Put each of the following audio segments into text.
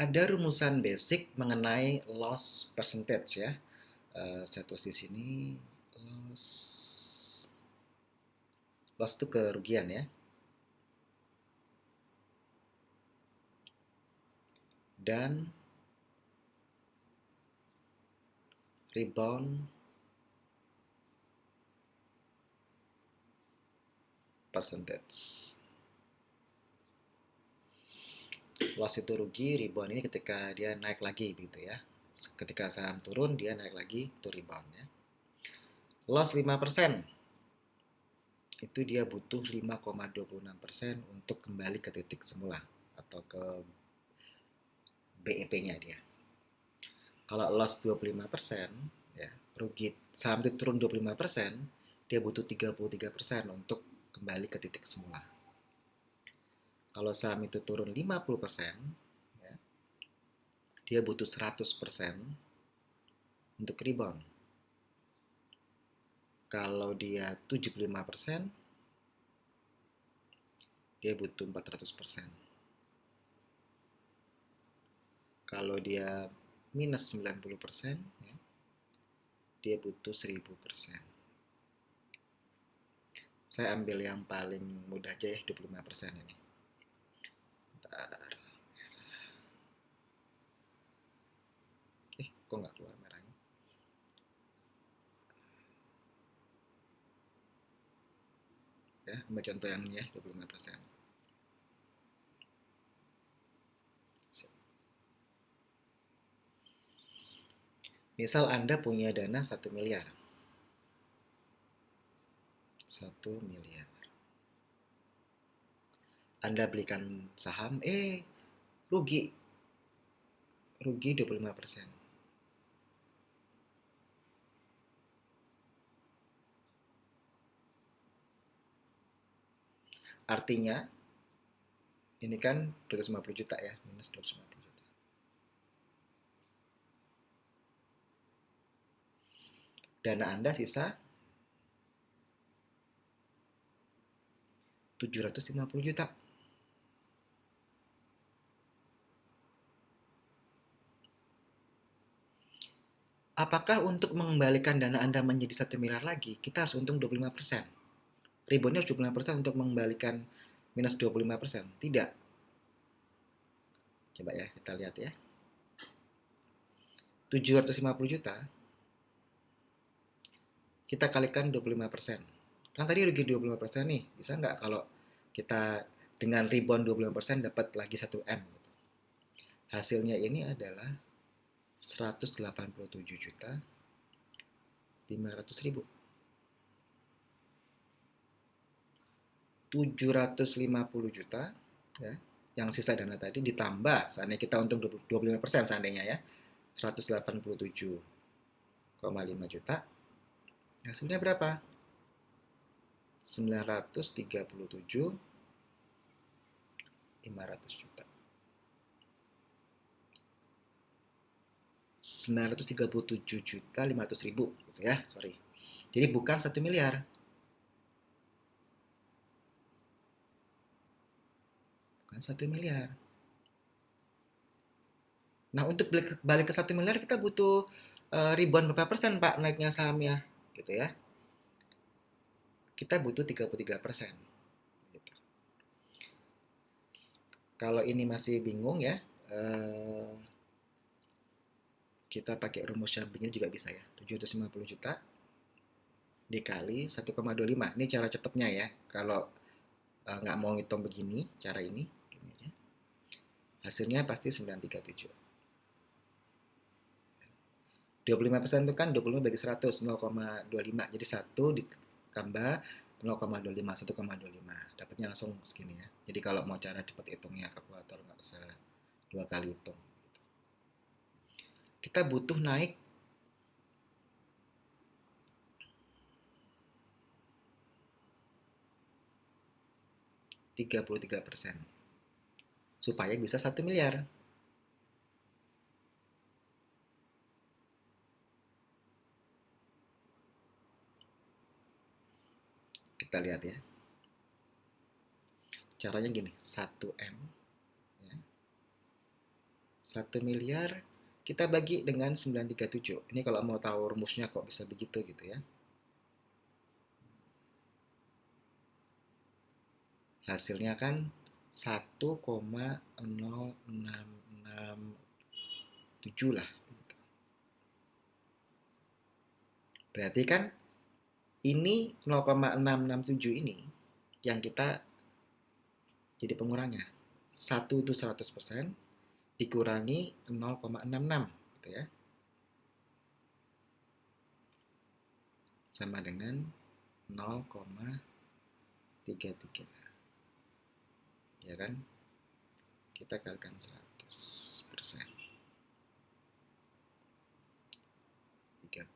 Ada rumusan basic mengenai loss percentage ya. Saya tulis di sini loss loss itu kerugian ya. Dan rebound percentage. Loss itu rugi, rebound ini ketika dia naik lagi gitu ya. Ketika saham turun dia naik lagi itu rebound ya. Loss 5% itu dia butuh 5,26% untuk kembali ke titik semula atau ke BEP-nya dia. Kalau loss 25% ya, rugi saham itu turun 25%, dia butuh 33% untuk kembali ke titik semula. Kalau saham itu turun 50%, ya, dia butuh 100% untuk rebound. Kalau dia 75%, dia butuh 400%. Kalau dia minus 90%, ya, dia butuh 1000%. Saya ambil yang paling mudah aja ya, 25% ini. Bentar. Kok nggak keluar merahnya? Ya, ambil contoh yang ini ya, 25%. Misal Anda punya dana 1 miliar. 1 miliar. Anda belikan saham, rugi. Rugi 25%. Artinya, ini kan 250 juta ya, minus 250 juta. Dana Anda sisa 750 juta. Apakah untuk mengembalikan dana Anda menjadi 1 miliar lagi, kita harus untung 25%? Reboundnya harus 25% untuk mengembalikan minus 25%? Tidak. Coba ya, kita lihat ya. 750 juta, kita kalikan 25%. Kan tadi rugi 25% nih. Bisa nggak kalau kita dengan rebound 25% dapat lagi 1M? Hasilnya ini adalah 187 juta 500 ribu. 750 juta ya, yang sisa dana tadi ditambah seandainya kita untung 25% seandainya ya, 187,5 juta, hasilnya berapa? 937,500 juta. 937 juta 500 ribu gitu ya, sorry. Jadi bukan 1 miliar. Bukan 1 miliar. Nah, untuk balik ke 1 miliar kita butuh ribuan berapa persen Pak naiknya sahamnya gitu ya. Kita butuh 33%. Gitu. Kalau ini masih bingung ya, kita pakai rumus Shabing ini juga bisa ya. 750 juta dikali 1,25. Ini cara cepatnya ya. Kalau nggak mau ngitung begini, cara ini. Gini aja. Hasilnya pasti 937. 25% itu kan 25 bagi 100, 0,25. Jadi 1 ditambah 0,25, 1,25. Dapatnya langsung segini ya. Jadi kalau mau cara cepat hitungnya kalkulator nggak usah 2 kali hitung. Kita butuh naik 33% supaya bisa 1 miliar. Kita lihat ya. Caranya gini, 1M ya. 1 miliar kita bagi dengan 937. Ini kalau mau tahu rumusnya kok bisa begitu gitu ya. Hasilnya kan 1,0667 lah. Berarti kan ini 0,667 ini yang kita jadi pengurangnya. 1 itu 100% dikurangi 0,66 gitu ya. Sama dengan 0,33. Ya kan? Kita kalikan 100%. 33%.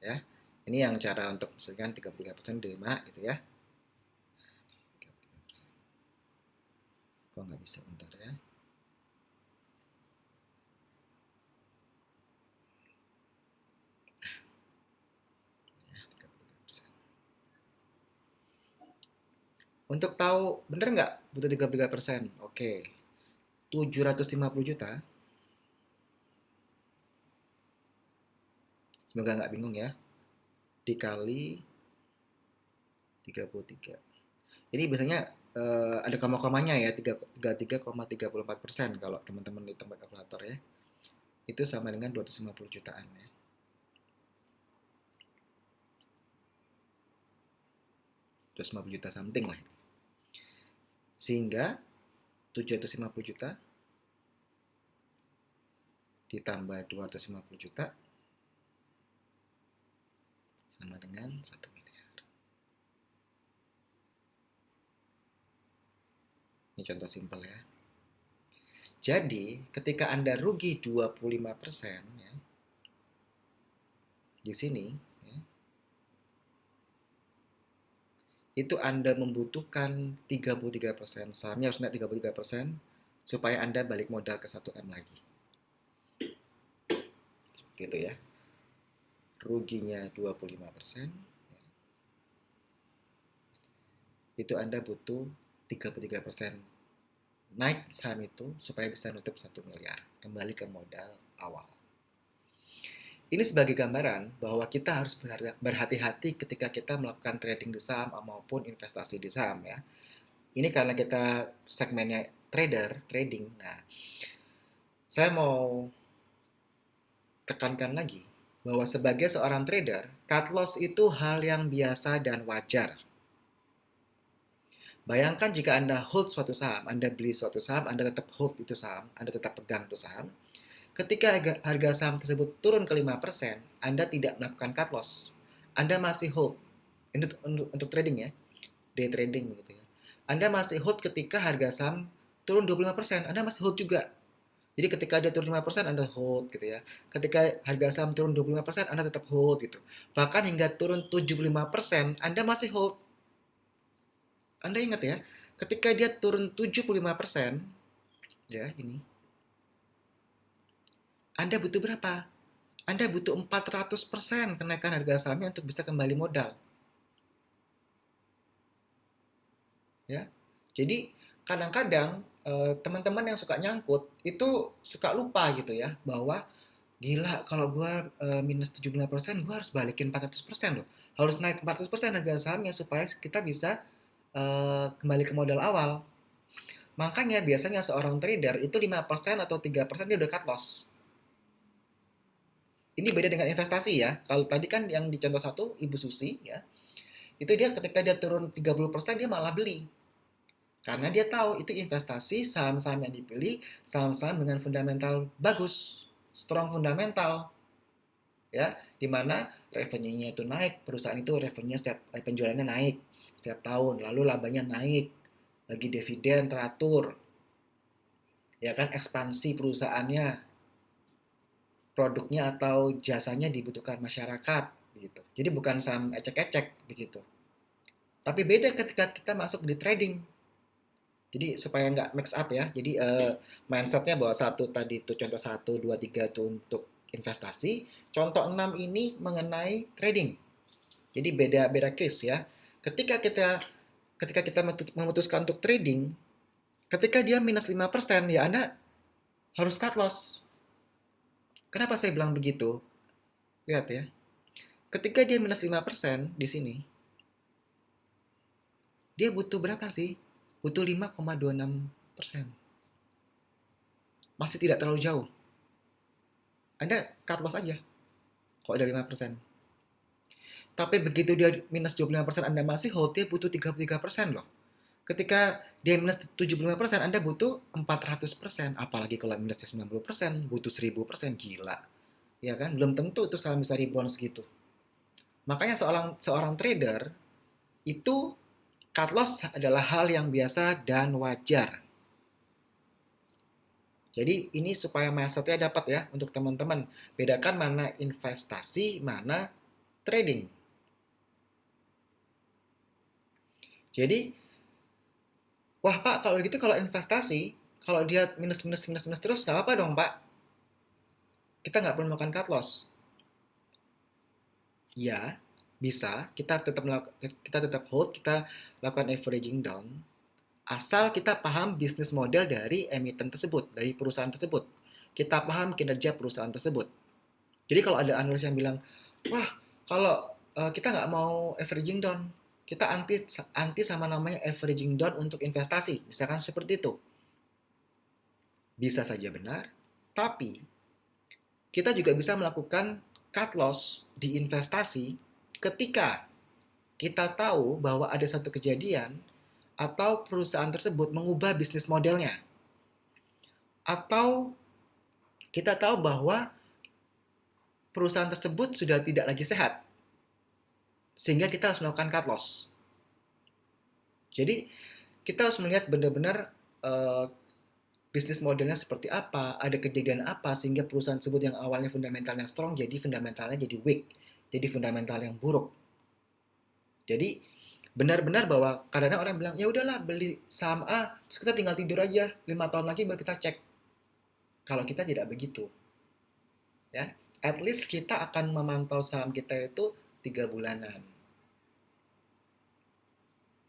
Ya. Ini yang cara untuk misalkan 33% dari mana gitu ya. 33%. Kok nggak bisa, bentar ya. Untuk tahu bener nggak butuh 33%? Oke. 750 juta. Semoga nggak bingung ya. Dikali 33. Ini biasanya ada koma-komanya ya, 33,34% kalau teman-teman di tempat kalkulator ya. Itu sama dengan 250 jutaan ya. 250 juta something lah. Sehingga 750 juta ditambah 250 juta sama dengan 1 miliar. Ini contoh simpel ya. Jadi, ketika Anda rugi 25% ya, di sini ya, itu Anda membutuhkan 33%, sahamnya harus naik 33% supaya Anda balik modal ke 1M lagi. Seperti itu ya. Ruginya 25%, itu Anda butuh 33% naik saham itu supaya bisa nutup 1 miliar, kembali ke modal awal. Ini sebagai gambaran bahwa kita harus berhati-hati ketika kita melakukan trading di saham maupun investasi di saham ya. Ini karena kita segmennya trading. Nah, saya mau tekankan lagi bahwa sebagai seorang trader, cut loss itu hal yang biasa dan wajar. Bayangkan jika Anda hold suatu saham, Anda beli suatu saham, Anda tetap hold itu saham, Anda tetap pegang itu saham. Ketika harga saham tersebut turun ke 5%, Anda tidak melakukan cut loss. Anda masih hold. Untuk trading ya, day trading begitu ya. Anda masih hold ketika harga saham turun 25%, Anda masih hold juga. Jadi ketika dia turun 5%, Anda hold gitu ya. Ketika harga saham turun 25%, Anda tetap hold gitu. Bahkan hingga turun 75%, Anda masih hold. Anda ingat ya, ketika dia turun 75%, ya ini, Anda butuh berapa? Anda butuh 400% kenaikan harga sahamnya untuk bisa kembali modal. Ya. Jadi kadang-kadang teman-teman yang suka nyangkut itu suka lupa gitu ya, bahwa gila kalau gue minus 75%, gue harus balikin 400% loh. Harus naik 400% harga sahamnya supaya kita bisa kembali ke modal awal. Makanya biasanya seorang trader itu 5% atau 3% dia udah cut loss. Ini beda dengan investasi ya. Kalau tadi kan yang di contoh satu, Ibu Susi ya, itu dia ketika dia turun 30% dia malah beli. Karena dia tahu itu investasi, saham-saham yang dipilih, saham-saham dengan fundamental bagus, strong fundamental. Ya, di mana revenue-nya itu naik, perusahaan itu revenue setiap penjualannya naik setiap tahun, lalu labanya naik, bagi dividen teratur. Ya kan, ekspansi perusahaannya, produknya atau jasanya dibutuhkan masyarakat begitu. Jadi bukan saham ecek-ecek begitu. Tapi beda ketika kita masuk di trading. Jadi supaya nggak mix up ya. Jadi mindsetnya bahwa satu tadi itu contoh 1, 2, 3 itu untuk investasi. Contoh 6 ini mengenai trading. Jadi beda-beda case ya. Ketika kita memutuskan untuk trading, ketika dia minus 5%, ya Anda harus cut loss. Kenapa saya bilang begitu? Lihat ya. Ketika dia minus 5% di sini, dia butuh berapa sih? Butuh 5,26%. Masih tidak terlalu jauh. Anda cut loss aja kalau ada 5%. Tapi begitu dia minus 25%, Anda masih hold, dia butuh 33% loh. Ketika dia minus 75%, Anda butuh 400%. Apalagi kalau minusnya 90%, butuh 1000%. Gila. Ya kan? Belum tentu itu saham bisa rebound segitu. Makanya seorang trader itu cut loss adalah hal yang biasa dan wajar. Jadi ini supaya mindsetnya dapat ya untuk teman-teman. Bedakan mana investasi, mana trading. Jadi, wah Pak, kalau gitu kalau investasi, kalau dia minus minus minus minus terus nggak apa-apa dong Pak. Kita nggak perlu melakukan cut loss. Ya, bisa. Kita tetap hold, kita lakukan averaging down. Asal kita paham bisnis model dari emiten tersebut, dari perusahaan tersebut. Kita paham kinerja perusahaan tersebut. Jadi kalau ada analis yang bilang, wah kalau kita nggak mau averaging down, kita anti anti sama namanya averaging down untuk investasi, misalkan seperti itu. Bisa saja benar, tapi kita juga bisa melakukan cut loss di investasi ketika kita tahu bahwa ada satu kejadian atau perusahaan tersebut mengubah bisnis modelnya, atau kita tahu bahwa perusahaan tersebut sudah tidak lagi sehat, sehingga kita harus melakukan cut loss. Jadi kita harus melihat benar-benar uh, bisnis modelnya seperti apa, ada kejadian apa sehingga perusahaan tersebut yang awalnya fundamentalnya strong jadi fundamentalnya jadi weak, jadi fundamental yang buruk. Jadi benar-benar bahwa kadang-kadang orang bilang ya udahlah beli saham A terus kita tinggal tidur aja 5 tahun lagi baru kita cek. Kalau kita tidak begitu, ya, at least kita akan memantau saham kita itu 3 bulanan,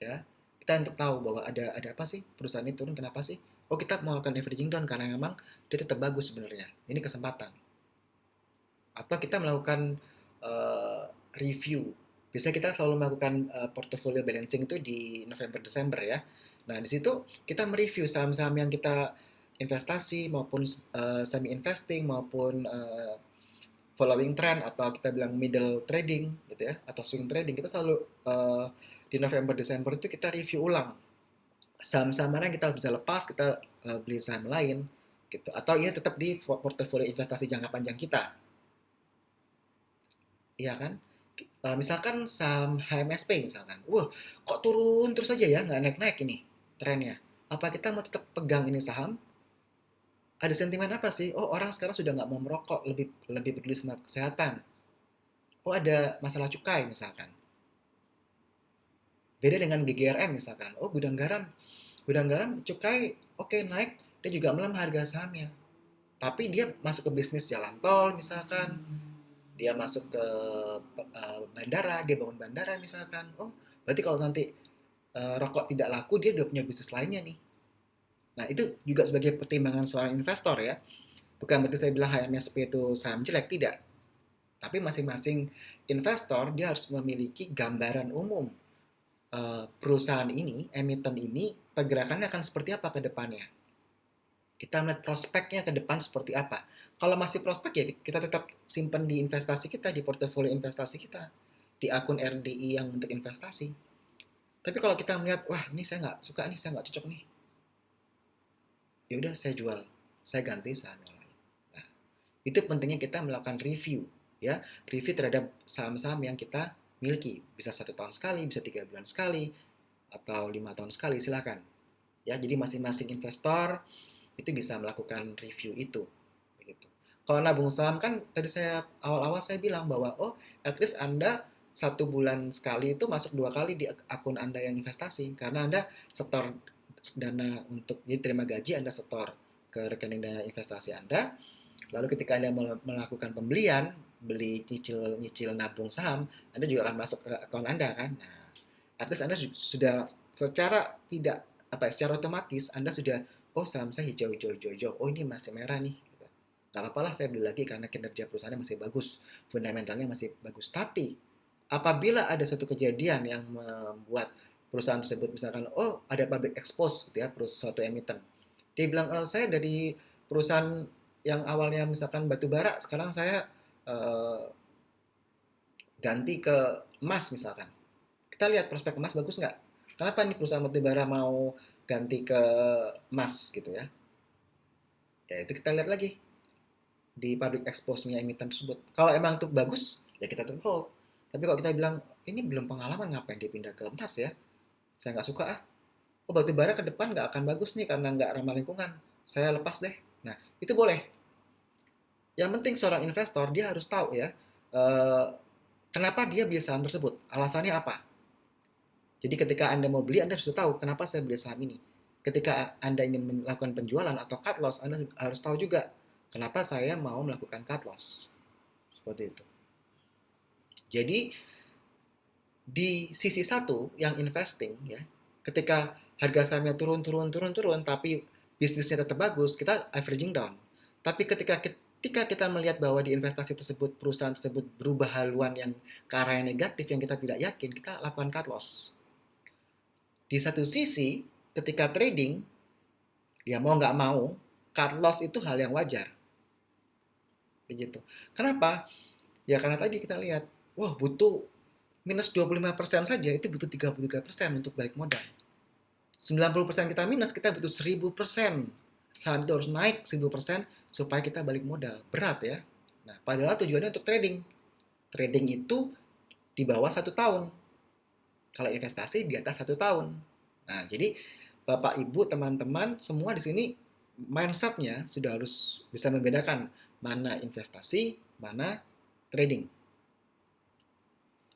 ya. Kita untuk tahu bahwa ada apa sih perusahaan ini turun kenapa sih? Oh kita melakukan averaging down karena memang dia tetap bagus sebenarnya. Ini kesempatan. Atau kita melakukan uh, review. Biasanya kita selalu melakukan portfolio balancing itu di November Desember ya. Nah di situ kita mereview saham-saham yang kita investasi maupun semi investing maupun following trend atau kita bilang middle trading gitu ya atau swing trading, kita selalu di November Desember itu kita review ulang saham-saham mana yang kita bisa lepas, kita beli saham lain gitu, atau ini tetap di portofolio investasi jangka panjang kita, iya kan? Misalkan saham HMSP misalkan, wah kok turun terus aja ya, nggak naik-naik ini trennya. Apa kita mau tetap pegang ini saham? Ada sentimen apa sih? Oh orang sekarang sudah nggak mau merokok, lebih lebih peduli sama kesehatan. Oh ada masalah cukai misalkan. Beda dengan GGRM misalkan. Oh gudang garam cukai oke naik, dia juga melemah harga sahamnya. Tapi dia masuk ke bisnis jalan tol misalkan, dia masuk ke bandara, dia bangun bandara misalkan. Oh berarti kalau nanti rokok tidak laku, dia udah punya bisnis lainnya nih. Nah itu juga sebagai pertimbangan seorang investor ya. Bukan berarti saya bilang HMSP itu saham jelek, tidak. Tapi masing-masing investor dia harus memiliki gambaran umum perusahaan ini, emiten ini, pergerakannya akan seperti apa ke depannya. Kita melihat prospeknya ke depan seperti apa. Kalau masih prospek ya kita tetap simpan di investasi kita, di portofolio investasi kita, di akun RDI yang untuk investasi. Tapi kalau kita melihat, wah ini saya nggak suka nih, saya nggak cocok nih, ya udah saya jual, saya ganti saham yang lain. Nah, itu pentingnya kita melakukan review, ya, review terhadap saham-saham yang kita miliki. Bisa 1 tahun sekali, bisa 3 bulan sekali, atau 5 tahun sekali, silahkan. Ya, jadi masing-masing investor itu bisa melakukan review itu. Begitu. Kalau nabung saham kan tadi saya awal-awal saya bilang bahwa oh at least Anda 1 bulan sekali itu masuk 2 kali di akun Anda yang investasi karena Anda setor dana untuk jadi terima gaji, Anda setor ke rekening dana investasi Anda. Lalu ketika Anda melakukan pembelian, beli nyicil nabung saham, Anda juga akan masuk ke akun Anda kan. Nah, at least Anda sudah secara tidak apa ya, secara otomatis Anda sudah oh saham saya hijau, hijau, hijau, hijau, oh ini masih merah nih. Gak apa-apa lah saya beli lagi karena kinerja perusahaannya masih bagus, fundamentalnya masih bagus. Tapi apabila ada satu kejadian yang membuat perusahaan tersebut misalkan, oh ada public expose gitu ya, suatu emiten, dia bilang, saya dari perusahaan yang awalnya misalkan batu bara, sekarang saya eh, ganti ke emas misalkan. Kita lihat prospek emas bagus nggak? Kenapa nih perusahaan batubara mau ganti ke emas gitu ya? Ya itu kita lihat lagi di public expose-nya emiten tersebut. Kalau emang itu bagus, ya kita tetap hold. Tapi kalau kita bilang, ini belum pengalaman ngapain dia pindah ke emas ya? Saya nggak suka ah. Oh batubara ke depan nggak akan bagus nih karena nggak ramah lingkungan. Saya lepas deh. Nah itu boleh. Yang penting seorang investor dia harus tahu ya, eh, kenapa dia beli saham tersebut. Alasannya apa? Jadi ketika Anda mau beli, Anda sudah tahu kenapa saya beli saham ini. Ketika Anda ingin melakukan penjualan atau cut loss, Anda harus tahu juga kenapa saya mau melakukan cut loss. Seperti itu. Jadi di sisi satu yang investing ya, ketika harga sahamnya turun, tapi bisnisnya tetap bagus, kita averaging down. Tapi ketika kita melihat bahwa di investasi tersebut perusahaan tersebut berubah haluan yang ke arah yang negatif yang kita tidak yakin, kita lakukan cut loss. Di satu sisi, ketika trading, ya mau nggak mau, cut loss itu hal yang wajar. Begitu. Kenapa? Ya karena tadi kita lihat, wah butuh minus 25% saja, itu butuh 33% untuk balik modal. 90% kita minus, kita butuh 1000%. Saham itu harus naik 1000% supaya kita balik modal. Berat ya. Nah, padahal tujuannya untuk trading. Trading itu di bawah 1 tahun. Kalau investasi di atas 1 tahun. Nah, jadi Bapak, Ibu, teman-teman, semua di sini mindsetnya sudah harus bisa membedakan mana investasi, mana trading.